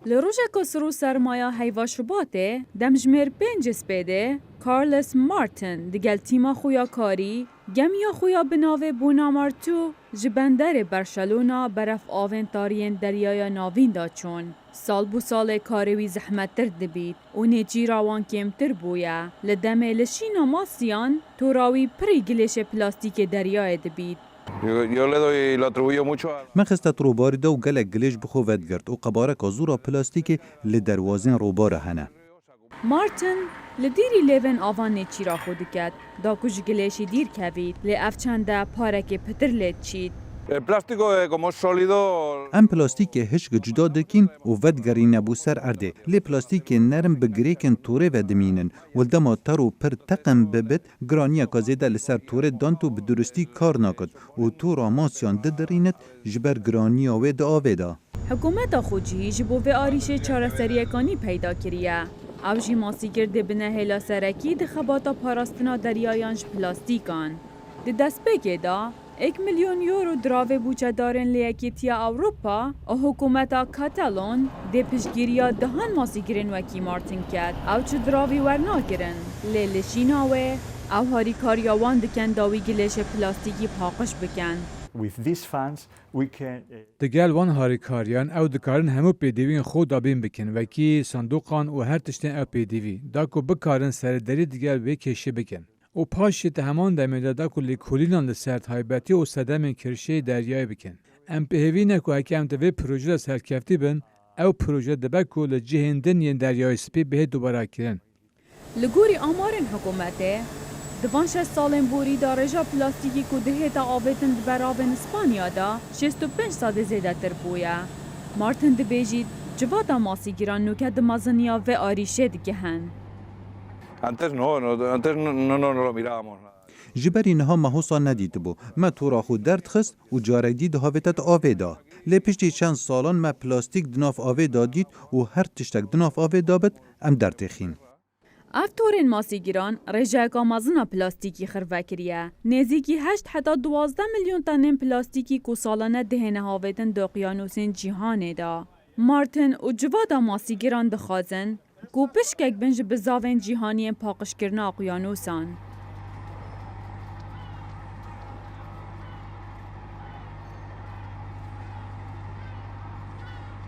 لروژه سرو سرمایه هیواش باته دمجمر 5 سپیده کارلس مارتن دگل تیما خویا کاری گمیا خویا بناوه بونامارتو جبندر برشلونا برف آوین تارین دریای ناوین دا چون سال بو سال کاروی زحمت تر دبید و نیجی راوان کمتر بویا لدمه لشینا ماسیان تو راوی پری گلیش پلاستیک دریای دبید. Yo le doy, lo atribuyo mucho a... من خستت روباری دا و گلک گلیش بخو ود گرد و قبارک زورا پلاستیک لدروازین روباره هنه. مارتن لدیری لیون آوان نیچی را خود کد دا کج گلیشی دیر کوید لی افچنده پارک پتر لید چید. El plástico, como es sólido... ام پلاستیک هشک جدا دکین و ودگری نبو سر ارده. لی پلاستیک نرم بگریکن توره ودمینن و دما ترو پر تقم ببت گرانیا کازیده لسر توره دانتو بدرستی کار نکد و تو راماسیان ددرینت جبر گرانیا و دا آویدا. حکومت خوجی جبو و آریش چاره سریعکانی پیدا کریه. او جی ماسی گرده بنه هلا سرکی ده خباتا پاراستنا دریایانش پلاستیکان. ده دست بگه دا 1 میلیون یورو دراوه بوچه دارن لیکیتیا اوروپا و حکومتا کاتالون ده پشگیریا دهان ماسی گرن وکی مارتن کد او چه دراوی ورنا گرن لیلشیناوه او هاری کاریاوان دکن داوی گلیش پلاستیکی پاقش بکن. With these funds, we can... دگل وان هاریکاریان او دکارن همو پیدیوین خود دابین بکن وکی صندوقان و هر تشتین او پیدیوی داکو بکارن سردری دگل وی کشه بکن. و پاشیت همان دمیده داکو لیکولینان لسر تایبتی و صدم کرشه دریای بکن. ام پهوی نکو هکی ام دوی پروژه سرکفتی بن او پروژه دبکو لجهندن ین دریای سپی به دوباره کرن. لگوری آمارن حکومته دوان 6 سالن بوری دا رجا پلاستیکی کو دهیتا آویتن براون اسپانیا دا 65 ساده زیده تر بویا. مارتن دبیجید جواتا ماسی گیران نوکه دمازنیا و آریشه دیگه هن. Antes no lo mirábamos. جبری نها مهوسا ندید بو. ما تو را خود درد خست و جاردی ده هاویتت آویدا. لی پشتی چند سالان ما پلاستیک دناف آویدا دید و هر تشتک دناف آویدا بد ام درتخین. افتورین ماسیگیران رجاکا مازنا پلاستیکی خروه کریه. نزیکی 8 حتی 12 میلیون تن پلاستیکی کو سالانه دهنه هاویدن دو قیانوسین جیهانه دا. مارتن و جوادا ماسیگیران دخوازن کو پشکک بنج بزاوین جیهانی پاقش کرنا قیانوسان.